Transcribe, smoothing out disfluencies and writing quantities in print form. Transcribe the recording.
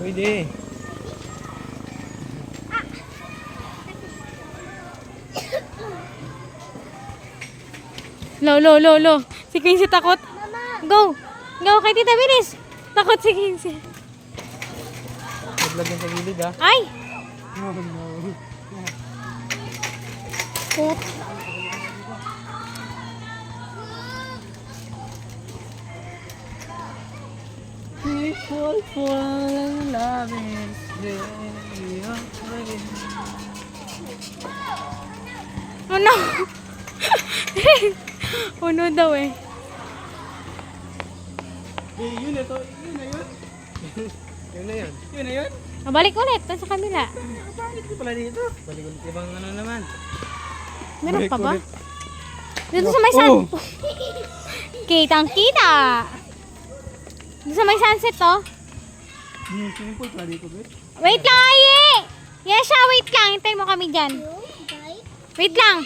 Pwede. Lo. Si Quincy takot. Go. Go kay Tita Bilis. Takot si Quincy. Naglagyan sa gilid ha. Ay! No. Put. People fall in love is Oh no! Uno daw eh. Yun na to. Yun na yun. Yun na yun. Yun na yun. Balik ulit. Doon sa kabila. Bakit ko pala dito? Balik ulit ibang ano naman. Meron pa ba? Ulit. Dito sa may sun. Kitang-kita. Dito sa may sunset to. Swimming pool pala dito, guys. Wait lang, Aye! Yes, wait lang. Hintayin mo kami dyan. Wait lang.